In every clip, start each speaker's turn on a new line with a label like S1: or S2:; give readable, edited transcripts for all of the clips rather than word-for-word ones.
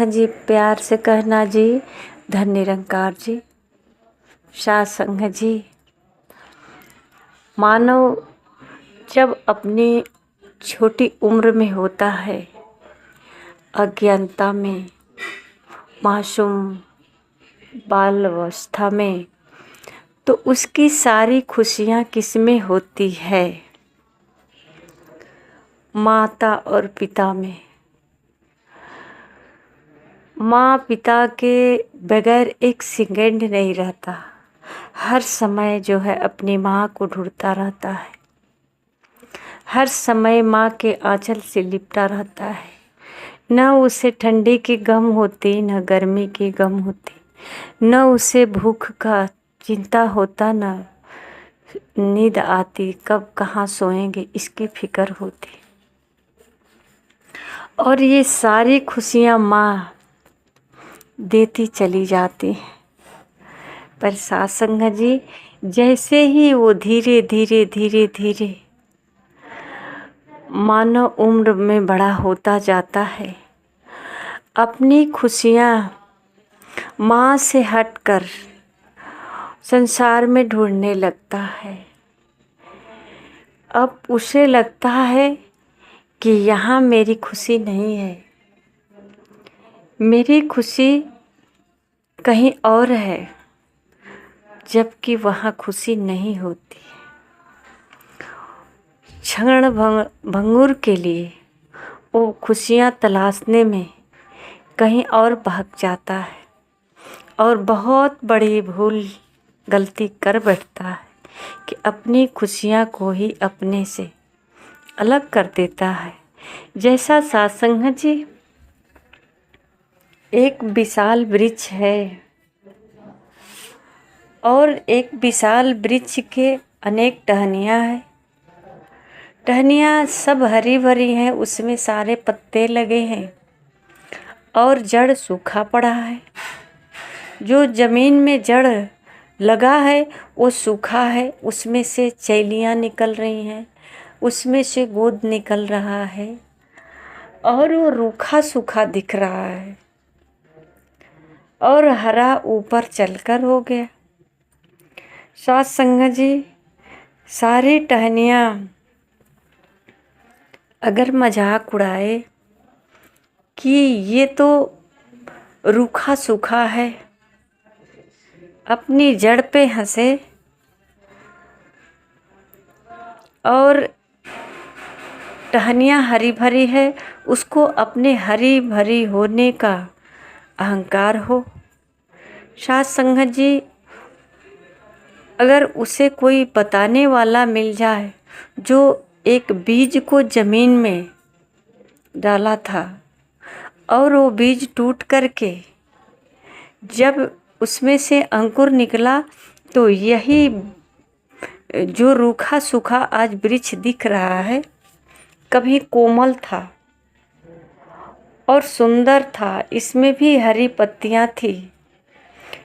S1: जी प्यार से कहना जी, धन निरंकार जी। सासंग जी, मानव जब अपनी छोटी उम्र में होता है, अज्ञानता में, मासूम बाल अवस्था में, तो उसकी सारी खुशियाँ किसमें होती है? माता और पिता में। माँ पिता के बगैर एक सेकंड नहीं रहता, हर समय जो है अपनी माँ को ढूंढता रहता है, हर समय माँ के आंचल से लिपटा रहता है। न उसे ठंडी की गम होती, न गर्मी की गम होती, न उसे भूख का चिंता होता, न नींद आती, कब कहाँ सोएंगे इसकी फिक्र होती। और ये सारी खुशियाँ माँ देती चली जाती हैं। पर सासंग जी, जैसे ही वो धीरे धीरे धीरे धीरे मानव उम्र में बड़ा होता जाता है, अपनी खुशियाँ माँ से हटकर संसार में ढूंढने लगता है। अब उसे लगता है कि यहाँ मेरी खुशी नहीं है, मेरी खुशी कहीं और है, जबकि वहाँ खुशी नहीं होती। क्षण भंगुर के लिए वो खुशियाँ तलाशने में कहीं और भाग जाता है और बहुत बड़ी गलती कर बैठता है कि अपनी खुशियाँ को ही अपने से अलग कर देता है। जैसा सासंग जी, एक विशाल वृक्ष है और एक विशाल वृक्ष के अनेक टहनियाँ हैं। टहनियाँ सब हरी भरी हैं, उसमें सारे पत्ते लगे हैं और जड़ सूखा पड़ा है। जो ज़मीन में जड़ लगा है वो सूखा है, उसमें से चैलियाँ निकल रही हैं, उसमें से गोद निकल रहा है और वो रूखा सूखा दिख रहा है और हरा ऊपर चलकर हो गया। सत्संग जी, सारी टहनियाँ अगर मजाक उड़ाए कि ये तो रूखा सूखा है, अपनी जड़ पे हंसे और टहनियाँ हरी भरी है, उसको अपने हरी भरी होने का अहंकार हो। सत्संग जी, अगर उसे कोई बताने वाला मिल जाए जो एक बीज को ज़मीन में डाला था और वो बीज टूट करके जब उसमें से अंकुर निकला, तो यही जो रूखा सूखा आज वृक्ष दिख रहा है, कभी कोमल था और सुंदर था, इसमें भी हरी पत्तियां थी,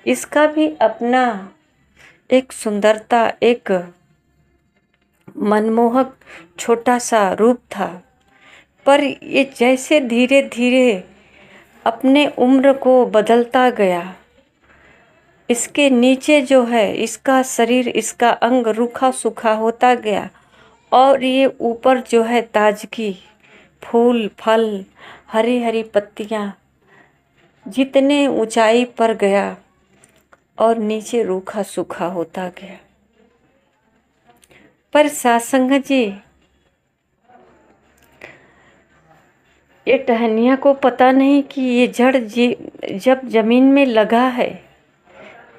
S1: इसका भी अपना एक सुंदरता, एक मनमोहक छोटा सा रूप था। पर ये जैसे धीरे धीरे अपने उम्र को बदलता गया, इसके नीचे जो है इसका शरीर, इसका अंग रूखा सूखा होता गया और ये ऊपर जो है ताजगी, फूल फल, हरी हरी पत्तियाँ, जितने ऊंचाई पर गया और नीचे रूखा सूखा होता गया। पर सत्संग जी, ये टहनिया को पता नहीं कि ये जड़ जब ज़मीन में लगा है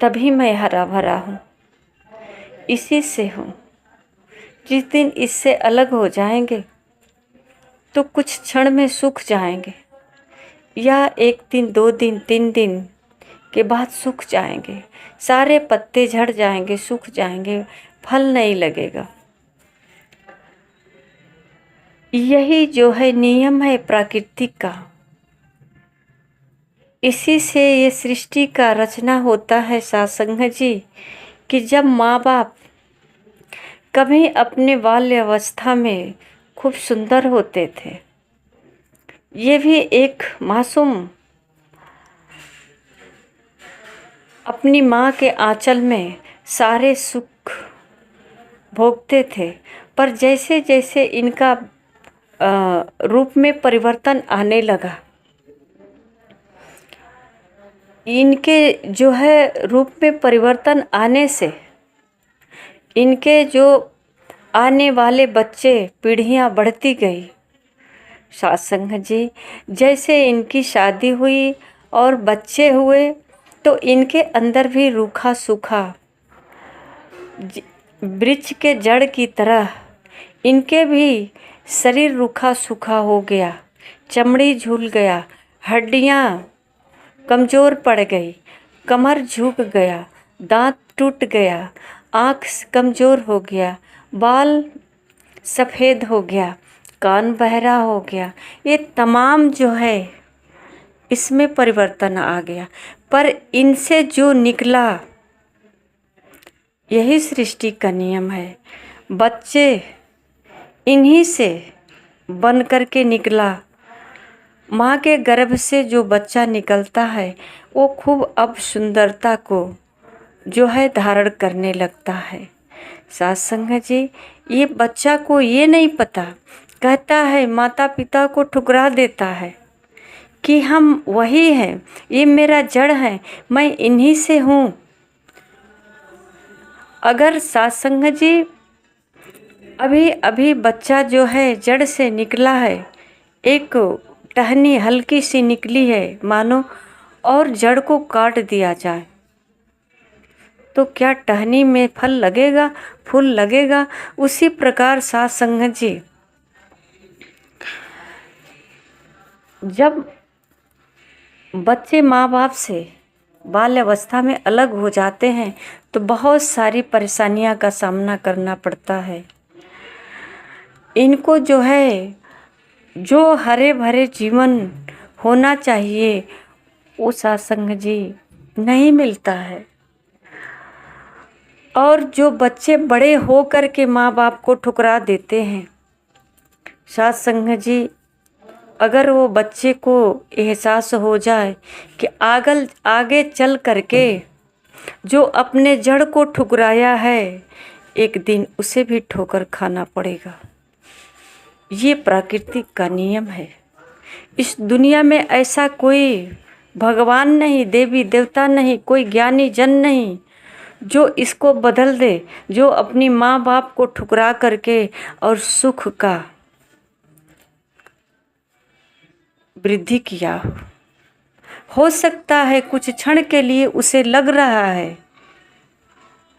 S1: तभी मैं हरा भरा हूँ, इसी से हूँ। जिस दिन इससे अलग हो जाएंगे तो कुछ क्षण में सूख जाएंगे, या एक दिन, 2 दिन, 3 दिन के बाद सूख जाएंगे, सारे पत्ते झड़ जाएंगे, सूख जाएंगे, फल नहीं लगेगा। यही जो है नियम है प्रकृति का, इसी से ये सृष्टि का रचना होता है सत्संग जी, कि जब माँ बाप कभी अपने बाल्य अवस्था में खूब सुंदर होते थे, ये भी एक मासूम अपनी माँ के आंचल में सारे सुख भोगते थे, पर जैसे जैसे इनका रूप में परिवर्तन आने लगा, इनके जो है रूप में परिवर्तन आने से इनके जो आने वाले बच्चे पीढ़ियाँ बढ़ती गई। सत्संग जी, जैसे इनकी शादी हुई और बच्चे हुए तो इनके अंदर भी रूखा सूखा वृक्ष के जड़ की तरह इनके भी शरीर रूखा सूखा हो गया, चमड़ी झूल गया, हड्डियाँ कमज़ोर पड़ गई, कमर झुक गया, दांत टूट गया, आँख कमज़ोर हो गया, बाल सफ़ेद हो गया, कान बहरा हो गया। ये तमाम जो है इसमें परिवर्तन आ गया, पर इनसे जो निकला यही सृष्टि का नियम है। बच्चे इन्हीं से बन कर के निकला। माँ के गर्भ से जो बच्चा निकलता है वो खूब अब सुंदरता को जो है धारण करने लगता है। सत्संग जी, ये बच्चा को ये नहीं पता, कहता है माता पिता को ठुकरा देता है कि हम वही हैं, ये मेरा जड़ है, मैं इन्हीं से हूँ। अगर सत्संग जी अभी अभी बच्चा जो है जड़ से निकला है, एक टहनी हल्की सी निकली है मानो, और जड़ को काट दिया जाए तो क्या टहनी में फल लगेगा, फूल लगेगा? उसी प्रकार सत्संग जी, जब बच्चे माँ बाप से बाल्य अवस्था में अलग हो जाते हैं तो बहुत सारी परेशानियां का सामना करना पड़ता है। इनको जो है जो हरे भरे जीवन होना चाहिए वो सत्संग जी नहीं मिलता है। और जो बच्चे बड़े हो कर के माँ बाप को ठुकरा देते हैं, सत्संग जी, अगर वो बच्चे को एहसास हो जाए कि आगे चल करके जो अपने जड़ को ठुकराया है एक दिन उसे भी ठोकर खाना पड़ेगा। ये प्रकृति का नियम है। इस दुनिया में ऐसा कोई भगवान नहीं, देवी देवता नहीं, कोई ज्ञानी जन नहीं जो इसको बदल दे, जो अपनी माँ बाप को ठुकरा करके और सुख का वृद्धि किया हो सकता है कुछ क्षण के लिए उसे लग रहा है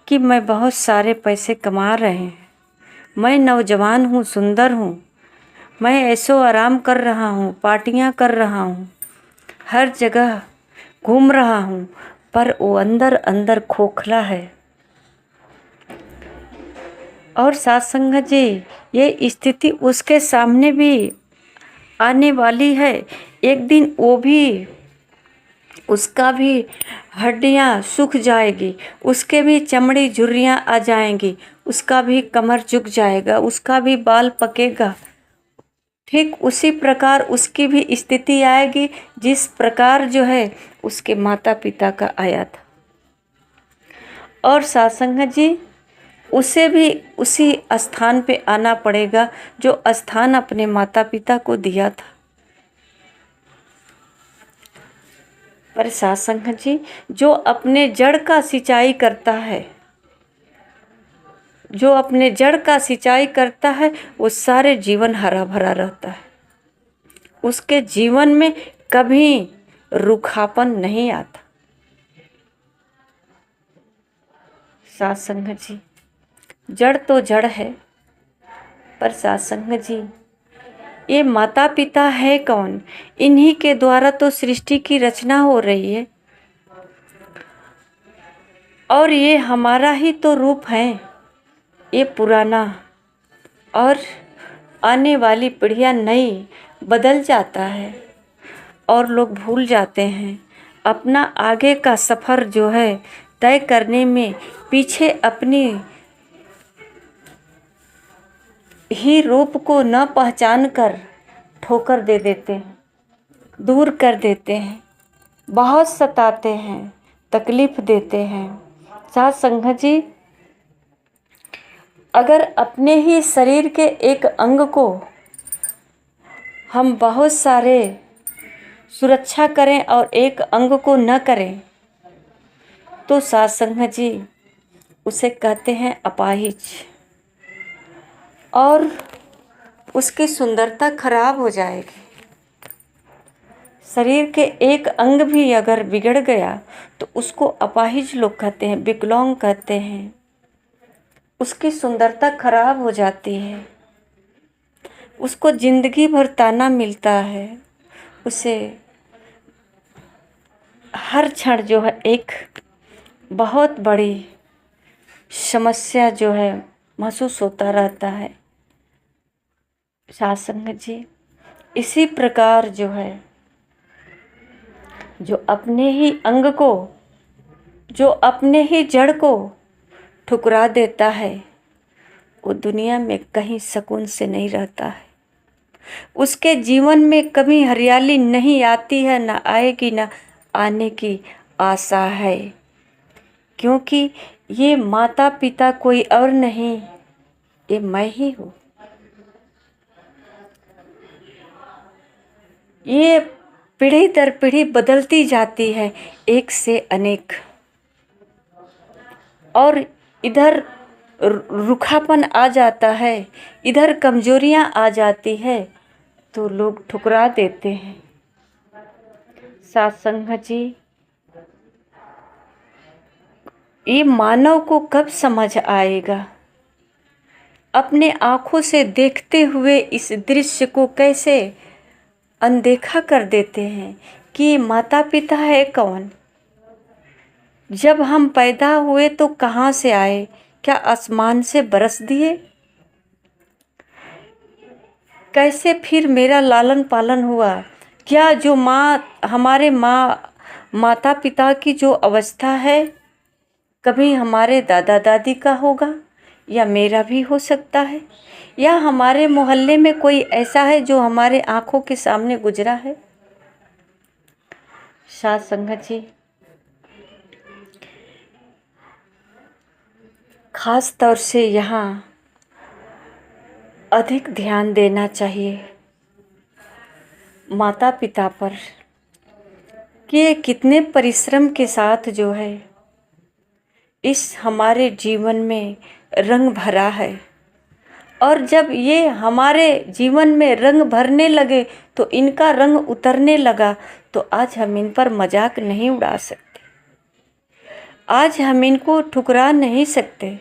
S1: कि मैं बहुत सारे पैसे कमा रहे हैं, मैं नौजवान हूँ, सुंदर हूँ, मैं ऐसो आराम कर रहा हूँ, पार्टियाँ कर रहा हूँ, हर जगह घूम रहा हूँ, पर वो अंदर अंदर खोखला है। और सत्संग जी, ये स्थिति उसके सामने भी आने वाली है। एक दिन वो भी, उसका भी हड्डियाँ सूख जाएगी, उसके भी चमड़ी झुर्रियाँ आ जाएंगी, उसका भी कमर झुक जाएगा, उसका भी बाल पकेगा। ठीक उसी प्रकार उसकी भी स्थिति आएगी जिस प्रकार जो है उसके माता पिता का आया था। और सत्संग जी, उसे भी उसी स्थान पे आना पड़ेगा जो स्थान अपने माता पिता को दिया था। पर सत्संग जी, जो अपने जड़ का सिंचाई करता है, जो अपने जड़ का सिंचाई करता है वो सारे जीवन हरा भरा रहता है। उसके जीवन में कभी रूखापन नहीं आता। सत्संग जी, जड़ तो जड़ है, पर सत्संग जी, ये माता पिता है कौन? इन्हीं के द्वारा तो सृष्टि की रचना हो रही है और ये हमारा ही तो रूप है। ये पुराना और आने वाली पीढ़ियाँ नई बदल जाता है और लोग भूल जाते हैं। अपना आगे का सफ़र जो है तय करने में पीछे अपनी ही रूप को न पहचान कर ठोकर दे देते हैं, दूर कर देते हैं, बहुत सताते हैं। तकलीफ देते हैं। साथ संगत जी, अगर अपने ही शरीर के एक अंग को हम बहुत सारे सुरक्षा करें और एक अंग को न करें तो साथ संगत जी उसे कहते हैं अपाहिज, और उसकी सुंदरता खराब हो जाएगी। शरीर के एक अंग भी अगर बिगड़ गया तो उसको अपाहिज लोग कहते हैं, विकलांग कहते हैं। उसकी सुंदरता खराब हो जाती है, उसको जिंदगी भर ताना मिलता है, उसे हर क्षण जो है एक बहुत बड़ी समस्या जो है महसूस होता रहता है। साथ संगत जी, इसी प्रकार जो है जो अपने ही अंग को, जो अपने ही जड़ को ठुकरा देता है वो दुनिया में कहीं सुकून से नहीं रहता है। उसके जीवन में कभी हरियाली नहीं आती है, ना आएगी, ना आने की आशा है, क्योंकि ये माता पिता कोई और नहीं, ये मैं ही हूँ। ये पीढ़ी दर पीढ़ी बदलती जाती है, एक से अनेक, और इधर रूखापन आ जाता है, इधर कमजोरियां आ जाती है तो लोग ठुकरा देते हैं। साथ संगत जी, ये मानव को कब समझ आएगा? अपने आँखों से देखते हुए इस दृश्य को कैसे अनदेखा कर देते हैं कि माता पिता है कौन? जब हम पैदा हुए तो कहाँ से आए? क्या आसमान से बरस दिए? कैसे फिर मेरा लालन पालन हुआ? क्या जो हमारे माता पिता की जो अवस्था है कभी हमारे दादा दादी का होगा, या मेरा भी हो सकता है, या हमारे मोहल्ले में कोई ऐसा है जो हमारे आँखों के सामने गुजरा है। साथ संगत जी, खास तौर से यहाँ अधिक ध्यान देना चाहिए माता पिता पर कि ये कितने परिश्रम के साथ जो है इस हमारे जीवन में रंग भरा है, और जब ये हमारे जीवन में रंग भरने लगे तो इनका रंग उतरने लगा तो आज हम इन पर मजाक नहीं उड़ा सकते, आज हम इनको ठुकरा नहीं सकते।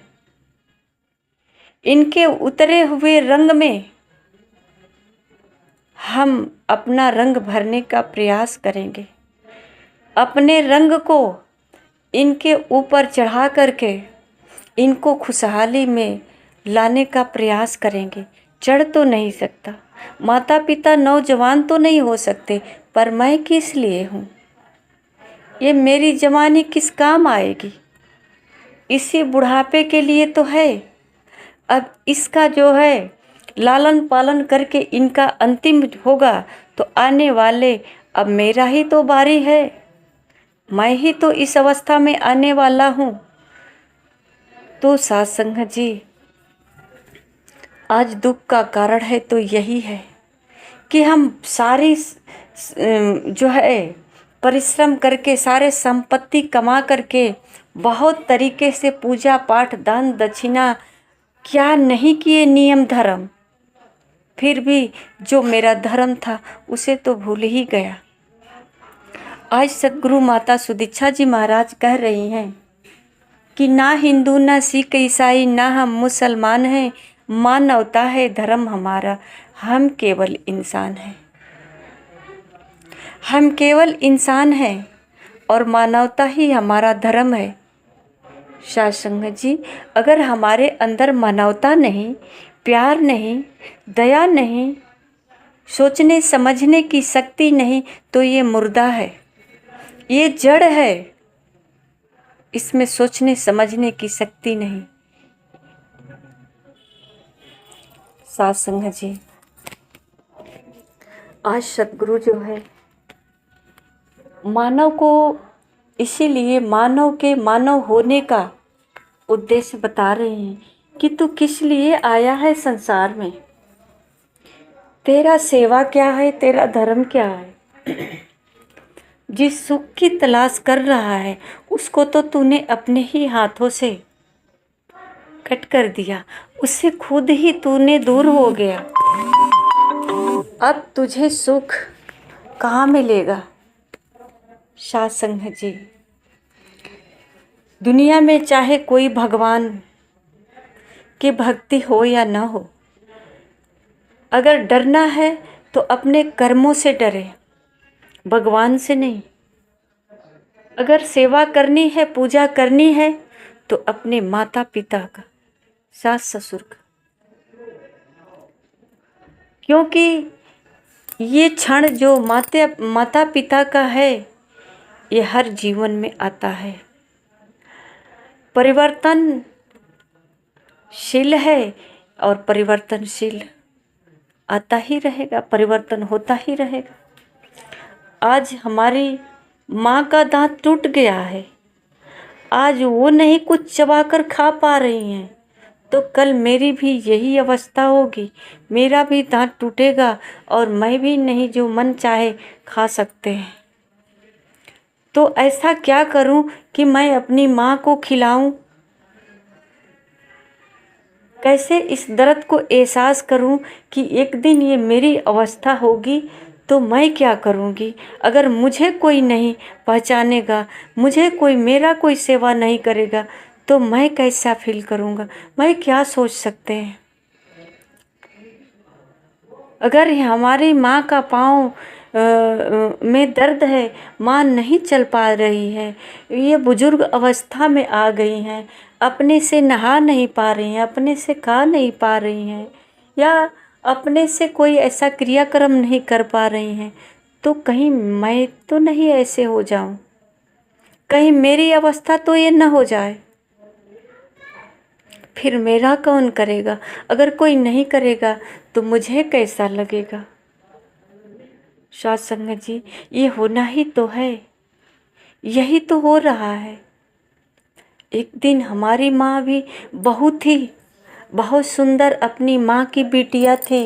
S1: इनके उतरे हुए रंग में हम अपना रंग भरने का प्रयास करेंगे, अपने रंग को इनके ऊपर चढ़ा करके इनको खुशहाली में लाने का प्रयास करेंगे। चढ़ तो नहीं सकता, माता पिता नौजवान तो नहीं हो सकते, पर मैं किस लिए हूँ? ये मेरी जवानी किस काम आएगी? इसी बुढ़ापे के लिए तो है। अब इसका जो है लालन पालन करके इनका अंतिम होगा तो आने वाले, अब मेरा ही तो बारी है, मैं ही तो इस अवस्था में आने वाला हूँ। तो साथ संगत जी, आज दुख का कारण है तो यही है कि हम सारी जो है परिश्रम करके, सारे संपत्ति कमा करके, बहुत तरीके से पूजा पाठ दान दक्षिणा क्या नहीं किए, नियम धर्म, फिर भी जो मेरा धर्म था उसे तो भूल ही गया। आज सदगुरु माता सुदीक्षा जी महाराज कह रही हैं कि ना हिंदू, ना सिख, ईसाई, ना हम मुसलमान हैं, मानवता है धर्म हमारा, हम केवल इंसान हैं, हम केवल इंसान हैं और मानवता ही हमारा धर्म है। साथ संगत जी, अगर हमारे अंदर मानवता नहीं, प्यार नहीं, दया नहीं, सोचने समझने की शक्ति नहीं तो ये मुर्दा है, ये जड़ है, इसमें सोचने समझने की शक्ति नहीं। साथ संगत जी, आज सतगुरु जो है मानव को इसीलिए मानव के मानव होने का उद्देश्य बता रहे हैं कि तू किस लिए आया है संसार में, तेरा सेवा क्या है, तेरा धर्म क्या है। जिस सुख की तलाश कर रहा है उसको तो तूने अपने ही हाथों से कट कर दिया, उससे खुद ही तूने दूर हो गया। अब तुझे सुख कहाँ मिलेगा। साध संगत जी, दुनिया में चाहे कोई भगवान की भक्ति हो या ना हो, अगर डरना है तो अपने कर्मों से डरे, भगवान से नहीं। अगर सेवा करनी है, पूजा करनी है तो अपने माता पिता का, सास ससुर का, क्योंकि ये क्षण जो माता पिता का है ये हर जीवन में आता है। परिवर्तनशील है और परिवर्तनशील आता ही रहेगा, परिवर्तन होता ही रहेगा। आज हमारी माँ का दांत टूट गया है, आज वो नहीं कुछ चबाकर खा पा रही हैं, तो कल मेरी भी यही अवस्था होगी, मेरा भी दांत टूटेगा और मैं भी नहीं जो मन चाहे खा सकते हैं। तो ऐसा क्या करूं कि मैं अपनी माँ को खिलाऊं, कैसे इस दर्द को एहसास करूं कि एक दिन ये मेरी अवस्था होगी तो मैं क्या करूंगी। अगर मुझे कोई नहीं पहचानेगा, मुझे कोई मेरा कोई सेवा नहीं करेगा तो मैं कैसा फील करूंगा, मैं क्या सोच सकते हैं। अगर हमारी माँ का पाँव में दर्द है, माँ नहीं चल पा रही है, ये बुजुर्ग अवस्था में आ गई हैं, अपने से नहा नहीं पा रही हैं, अपने से खा नहीं पा रही हैं, या अपने से कोई ऐसा क्रियाक्रम नहीं कर पा रही हैं, तो कहीं मैं तो नहीं ऐसे हो जाऊं, कहीं मेरी अवस्था तो ये न हो जाए। फिर मेरा कौन करेगा। अगर कोई नहीं करेगा तो मुझे कैसा लगेगा। साध संगत जी, ये होना ही तो है, यही तो हो रहा है। एक दिन हमारी माँ भी बहुत सुंदर अपनी माँ की बिटिया थी,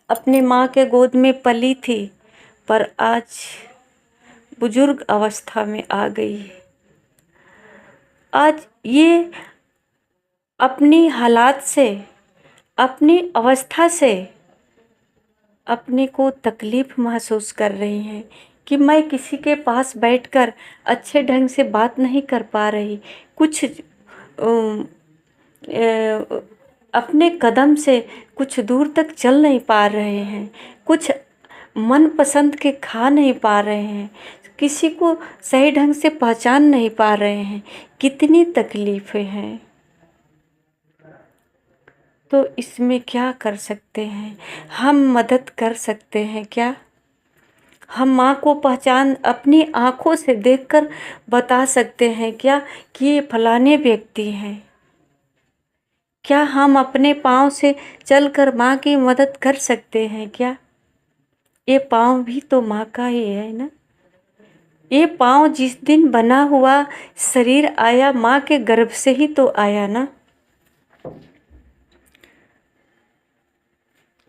S1: अपने माँ के गोद में पली थी, पर आज बुजुर्ग अवस्था में आ गई है। आज ये अपनी हालात से, अपनी अवस्था से अपने को तकलीफ़ महसूस कर रही हैं कि मैं किसी के पास बैठकर अच्छे ढंग से बात नहीं कर पा रही, कुछ अपने कदम से कुछ दूर तक चल नहीं पा रहे हैं, कुछ मन पसंद के खा नहीं पा रहे हैं, किसी को सही ढंग से पहचान नहीं पा रहे हैं। कितनी तकलीफ़ें हैं। तो इसमें क्या कर सकते हैं हम, मदद कर सकते हैं क्या। हम माँ को पहचान अपनी आँखों से देखकर बता सकते हैं क्या कि ये फलाने व्यक्ति हैं। क्या हम अपने पाँव से चलकर माँ की मदद कर सकते हैं क्या। ये पाँव भी तो माँ का ही है ना। ये पाँव जिस दिन बना हुआ शरीर आया, माँ के गर्भ से ही तो आया ना।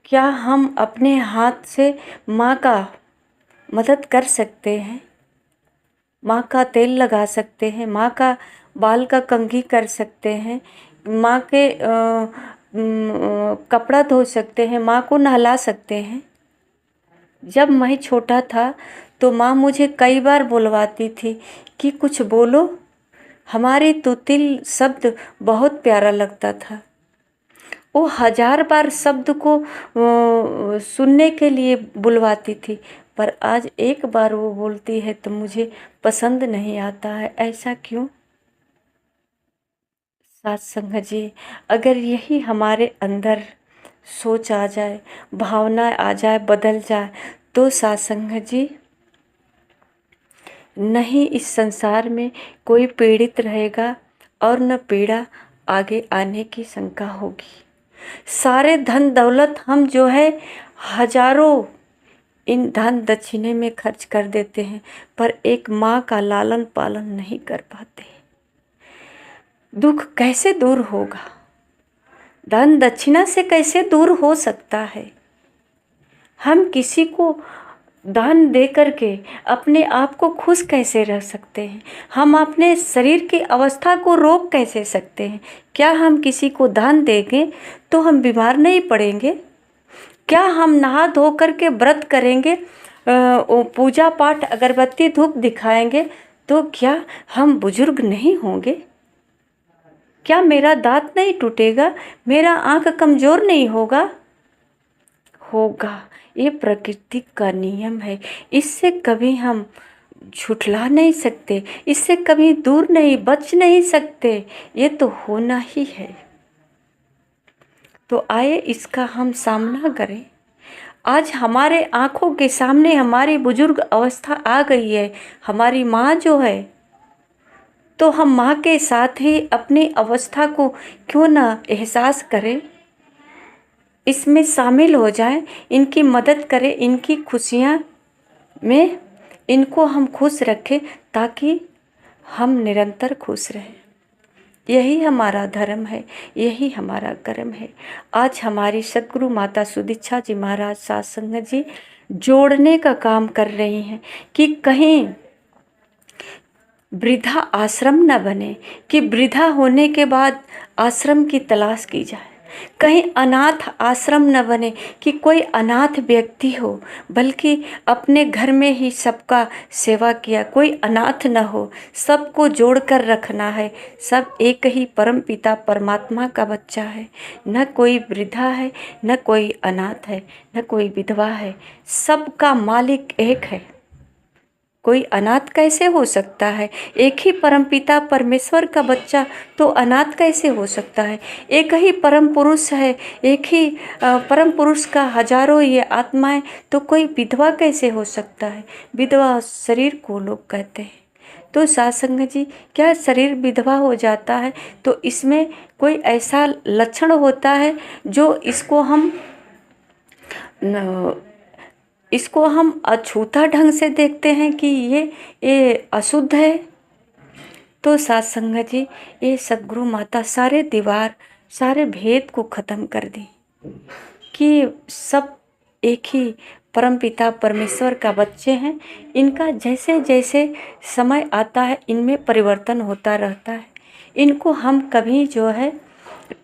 S1: क्या हम अपने हाथ से माँ का मदद कर सकते हैं, माँ का तेल लगा सकते हैं, माँ का बाल का कंघी कर सकते हैं, माँ के कपड़ा धो सकते हैं, माँ को नहला सकते हैं। जब मैं छोटा था तो माँ मुझे कई बार बुलवाती थी कि कुछ बोलो। हमारी तुतिल शब्द बहुत प्यारा लगता था। वो 1000 बार शब्द को सुनने के लिए बुलवाती थी, पर आज एक बार वो बोलती है तो मुझे पसंद नहीं आता है। ऐसा क्यों। साथ संगत जी, अगर यही हमारे अंदर सोच आ जाए, भावना आ जाए, बदल जाए, तो साथ संगत जी नहीं इस संसार में कोई पीड़ित रहेगा और न पीड़ा आगे आने की शंका होगी। सारे धन दौलत हम जो है हजारों इन दान दक्षिणे में खर्च कर देते हैं, पर एक माँ का लालन पालन नहीं कर पाते। दुख कैसे दूर होगा? दान दक्षिणा से कैसे दूर हो सकता है? हम किसी को दान दे करके अपने आप को खुश कैसे रह सकते हैं? हम अपने शरीर की अवस्था को रोक कैसे सकते हैं? क्या हम किसी को दान देंगे तो हम बीमार नहीं पड़ेंगे? क्या हम नहा धो करके व्रत करेंगे, पूजा पाठ अगरबत्ती धूप दिखाएंगे तो क्या हम बुजुर्ग नहीं होंगे? क्या मेरा दांत नहीं टूटेगा? मेरा आँख कमज़ोर नहीं होगा? होगा। ये प्रकृति का नियम है, इससे कभी हम झुठला नहीं सकते, इससे कभी दूर नहीं बच नहीं सकते, ये तो होना ही है। तो आइए इसका हम सामना करें। आज हमारे आँखों के सामने हमारी बुजुर्ग अवस्था आ गई है, हमारी माँ जो है, तो हम माँ के साथ ही अपनी अवस्था को क्यों ना एहसास करें, इसमें शामिल हो जाएं, इनकी मदद करें, इनकी खुशियाँ में इनको हम खुश रखें ताकि हम निरंतर खुश रहें। यही हमारा धर्म है, यही हमारा कर्म है। आज हमारी सद्गुरु माता सुदीक्षा जी महाराज सत्संग जी जोड़ने का काम कर रही हैं कि कहीं वृद्धा आश्रम न बने, कि वृद्धा होने के बाद आश्रम की तलाश की जाए। कहीं अनाथ आश्रम न बने कि कोई अनाथ व्यक्ति हो, बल्कि अपने घर में ही सबका सेवा किया, कोई अनाथ न हो, सबको जोड़ कर रखना है। सब एक ही परम पिता परमात्मा का बच्चा है। न कोई वृद्धा है, न कोई अनाथ है, न कोई विधवा है, सबका मालिक एक है। कोई अनाथ कैसे हो सकता है? एक ही परमपिता परमेश्वर का बच्चा तो अनाथ कैसे हो सकता है? एक ही परम पुरुष है, एक ही परम पुरुष का हजारों ये आत्माएं, तो कोई विधवा कैसे हो सकता है? विधवा शरीर को लोग कहते हैं। तो सत्संग जी, क्या शरीर विधवा हो जाता है तो इसमें कोई ऐसा लक्षण होता है जो इसको हम अछूता ढंग से देखते हैं कि ये अशुद्ध है? तो सत्संग जी, ये सद्गुरु माता सारे दीवार सारे भेद को ख़त्म कर दी कि सब एक ही परमपिता परमेश्वर का बच्चे हैं। इनका जैसे जैसे समय आता है इनमें परिवर्तन होता रहता है। इनको हम कभी जो है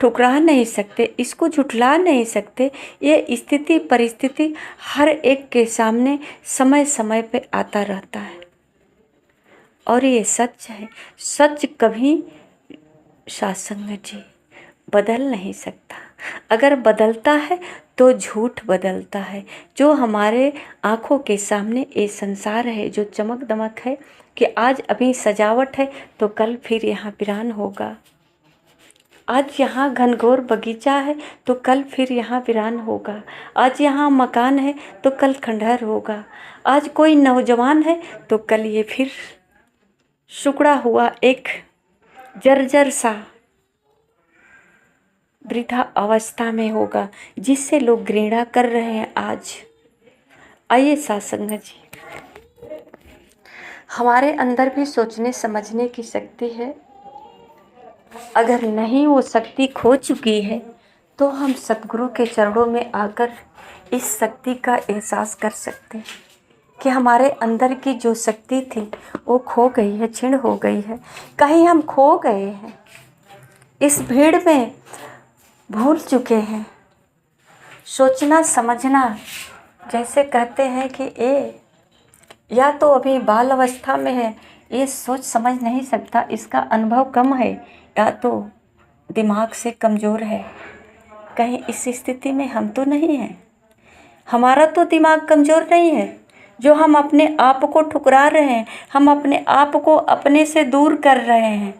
S1: ठुकरा नहीं सकते, इसको झुठला नहीं सकते। ये स्थिति परिस्थिति हर एक के सामने समय समय पे आता रहता है और ये सच है। सच कभी सत्संग जी बदल नहीं सकता। अगर बदलता है तो झूठ बदलता है। जो हमारे आँखों के सामने ये संसार है, जो चमक दमक है कि आज अभी सजावट है तो कल फिर यहाँ वीरान होगा। आज यहाँ घनघोर बगीचा है तो कल फिर यहाँ वीरान होगा। आज यहाँ मकान है तो कल खंडहर होगा। आज कोई नौजवान है तो कल ये फिर सुकड़ा हुआ एक जर्जर सा वृद्धा अवस्था में होगा, जिससे लोग घृणा कर रहे हैं आज। आइए सत्संग जी, हमारे अंदर भी सोचने समझने की शक्ति है। अगर नहीं वो शक्ति खो चुकी है तो हम सतगुरु के चरणों में आकर इस शक्ति का एहसास कर सकते हैं कि हमारे अंदर की जो शक्ति थी वो खो गई है, क्षीण हो गई है। कहीं हम खो गए हैं, इस भीड़ में भूल चुके हैं सोचना समझना। जैसे कहते हैं कि ये या तो अभी बाल अवस्था में है, ये सोच समझ नहीं सकता, इसका अनुभव कम है, या तो दिमाग से कमज़ोर है। कहीं इस स्थिति में हम तो नहीं हैं। हमारा तो दिमाग कमज़ोर नहीं है जो हम अपने आप को ठुकरा रहे हैं, हम अपने आप को अपने से दूर कर रहे हैं,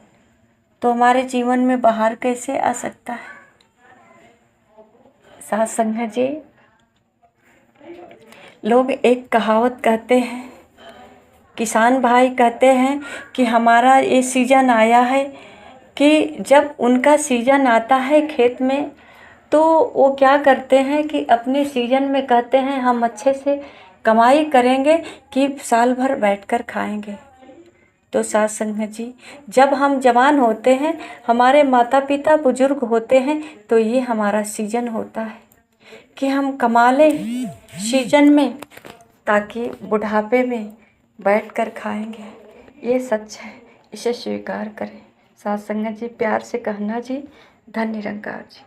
S1: तो हमारे जीवन में बाहर कैसे आ सकता है? सत्संग जी, लोग एक कहावत कहते हैं, किसान भाई कहते हैं कि हमारा ये सीजन आया है कि जब उनका सीजन आता है खेत में तो वो क्या करते हैं कि अपने सीजन में कहते हैं हम अच्छे से कमाई करेंगे कि साल भर बैठकर खाएंगे। तो साथ संगत जी, जब हम जवान होते हैं, हमारे माता पिता बुजुर्ग होते हैं, तो ये हमारा सीजन होता है कि हम कमा लें सीजन में, ताकि बुढ़ापे में बैठकर खाएंगे। ये सच है, इसे स्वीकार करें। साथ संगत जी, प्यार से कहना जी, धन्य निरंकार जी।